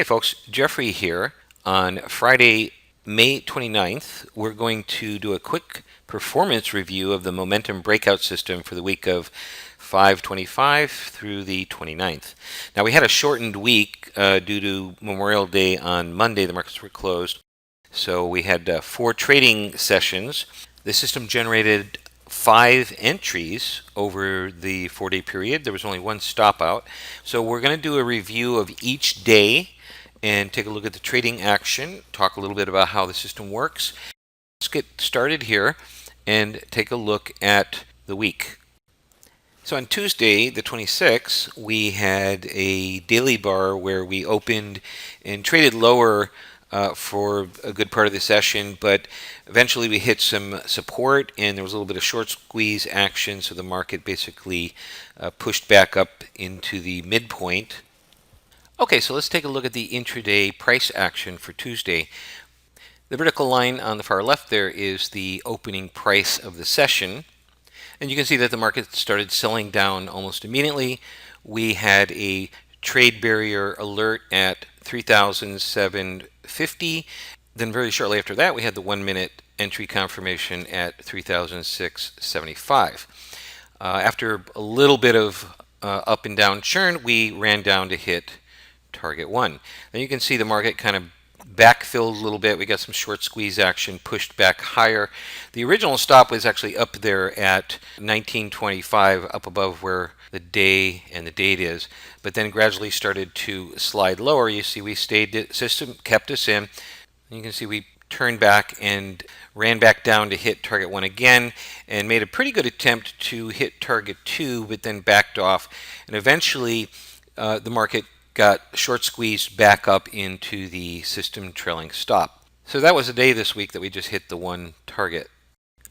Hey folks, Jeffrey here. On Friday, May 29th, we're going to do a quick performance review of the Momentum Breakout system for the week of 5/25 through the 29th. Now we had a shortened week due to Memorial Day on Monday. The markets were closed. So we had 4 trading sessions. The system generated 5 entries over the 4-day period. There was only one stop out. So we're going to do a review of each day and take a look at the trading action, talk a little bit about how the system works. Let's get started here and take a look at the week. So on Tuesday, the 26th, we had a daily bar where we opened and traded lower for a good part of the session, but eventually we hit some support and there was a little bit of short squeeze action, so the market basically pushed back up into the midpoint. Okay, so let's take a look at the intraday price action for Tuesday. The vertical line on the far left there is the opening price of the session. And you can see that the market started selling down almost immediately. We had a trade barrier alert at 3,750. Then very shortly after that, we had the 1-minute entry confirmation at 3,675. After a little bit of up and down churn, we ran down to hit target 1. Then you can see the market kind of backfilled a little bit. We got some short squeeze action, pushed back higher. The original stop was actually up there at 1925, up above where the day and the date is, but then gradually started to slide lower. You see we stayed, the system kept us in. You can see we turned back and ran back down to hit target 1 again and made a pretty good attempt to hit target 2, but then backed off. And eventually the market got short squeezed back up into the system trailing stop. So that was a day this week that we just hit the one target.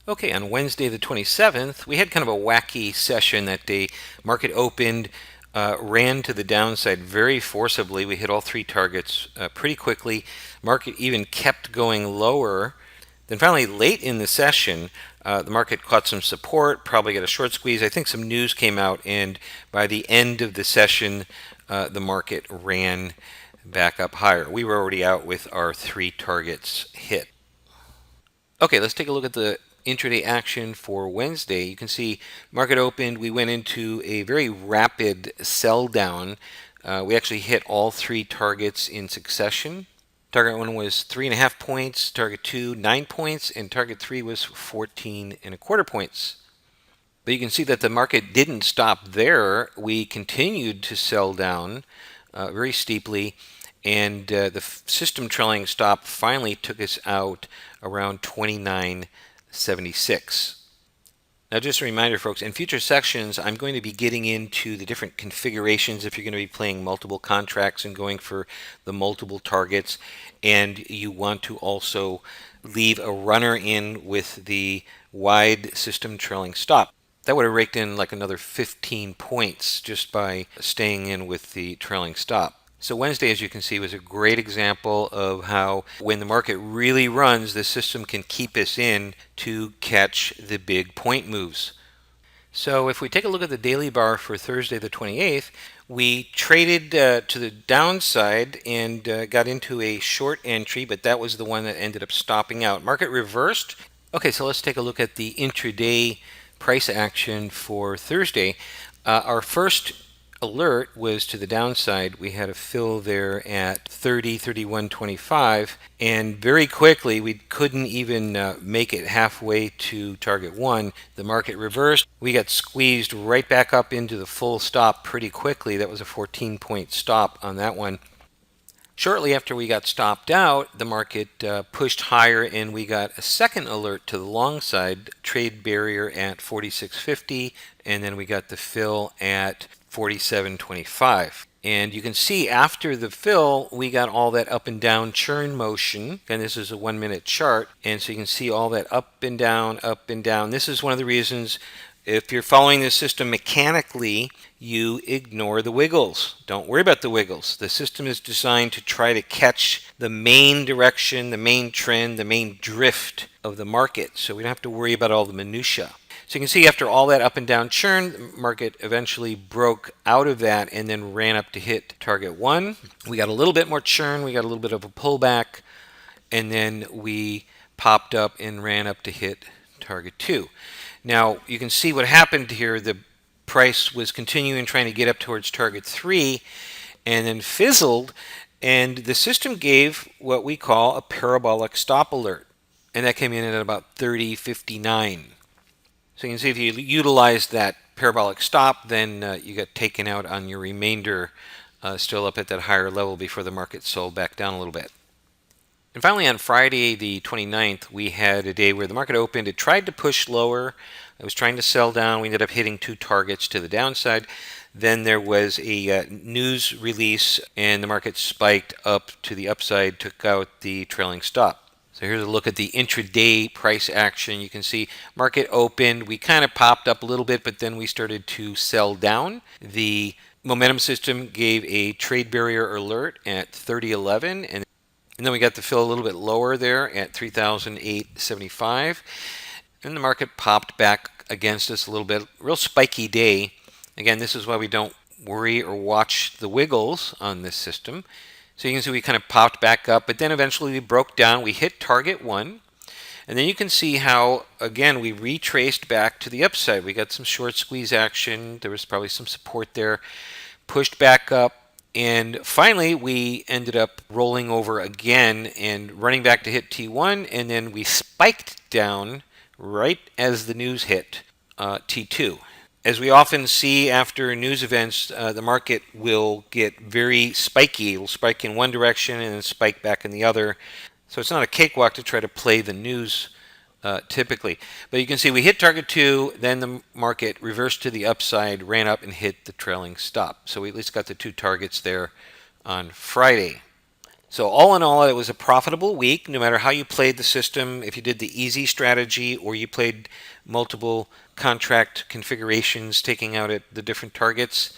Okay, on Wednesday the 27th, we had kind of a wacky session that day. Market opened, ran to the downside very forcibly. We hit all 3 targets pretty quickly. Market even kept going lower. Then finally, late in the session, the market caught some support, probably got a short squeeze. I think some news came out, and by the end of the session, the market ran back up higher. We were already out with our 3 targets hit. Okay, let's take a look at the intraday action for Wednesday. You can see market opened. We went into a very rapid sell down. We actually hit all 3 targets in succession. Target 1 was 3.5 points, target 2, 9 points, and target 3 was 14.25 points. But you can see that the market didn't stop there. We continued to sell down very steeply, and the system trailing stop finally took us out around 29.76. Now just a reminder, folks, in future sections I'm going to be getting into the different configurations if you're going to be playing multiple contracts and going for the multiple targets, and you want to also leave a runner in with the wide system trailing stop. That would have raked in like another 15 points just by staying in with the trailing stop. So Wednesday, as you can see, was a great example of how when the market really runs, the system can keep us in to catch the big point moves. So if we take a look at the daily bar for Thursday the 28th, we traded to the downside and got into a short entry, but that was the one that ended up stopping out. Market reversed. Okay, so let's take a look at the intraday price action for Thursday. Our first alert was to the downside. We had a fill there at 31.25, and very quickly we couldn't even make it halfway to target 1. The market reversed. We got squeezed right back up into the full stop pretty quickly. That was a 14-point stop on that one. Shortly after we got stopped out, the market pushed higher and we got a second alert to the long side, trade barrier at 46.50, and then we got the fill at 47.25. And you can see after the fill, we got all that up and down churn motion. And this is a 1-minute chart. And so you can see all that up and down, up and down. This is one of the reasons if you're following this system mechanically, you ignore the wiggles. Don't worry about the wiggles. The system is designed to try to catch the main direction, the main trend, the main drift of the market. So we don't have to worry about all the minutia. So you can see after all that up and down churn, the market eventually broke out of that and then ran up to hit target 1. We got a little bit more churn, we got a little bit of a pullback, and then we popped up and ran up to hit target 2. Now you can see what happened here. The price was continuing trying to get up towards target 3 and then fizzled, and the system gave what we call a parabolic stop alert, and that came in at about 30.59. So you can see if you utilize that parabolic stop, then you got taken out on your remainder, still up at that higher level before the market sold back down a little bit. And finally, on Friday the 29th, we had a day where the market opened. It tried to push lower. It was trying to sell down. We ended up hitting 2 targets to the downside. Then there was a news release, and the market spiked up to the upside, took out the trailing stop. So here's a look at the intraday price action. You can see market opened. We kind of popped up a little bit, but then we started to sell down. The momentum system gave a trade barrier alert at 30.11, and then we got to fill a little bit lower there at 3,875. And the market popped back against us a little bit. Real spiky day. Again, this is why we don't worry or watch the wiggles on this system. So you can see we kind of popped back up, but then eventually we broke down. We hit target 1. And then you can see how, again, we retraced back to the upside. We got some short squeeze action. There was probably some support there. Pushed back up. And finally, we ended up rolling over again and running back to hit T1. And then we spiked down right as the news hit T2. As we often see after news events, the market will get very spiky. It will spike in one direction and then spike back in the other. So it's not a cakewalk to try to play the news typically. But you can see we hit target 2, then the market reversed to the upside, ran up and hit the trailing stop. So we at least got the 2 targets there on Friday. So all in all, it was a profitable week, no matter how you played the system. If you did the easy strategy or you played multiple contract configurations, taking out at the different targets,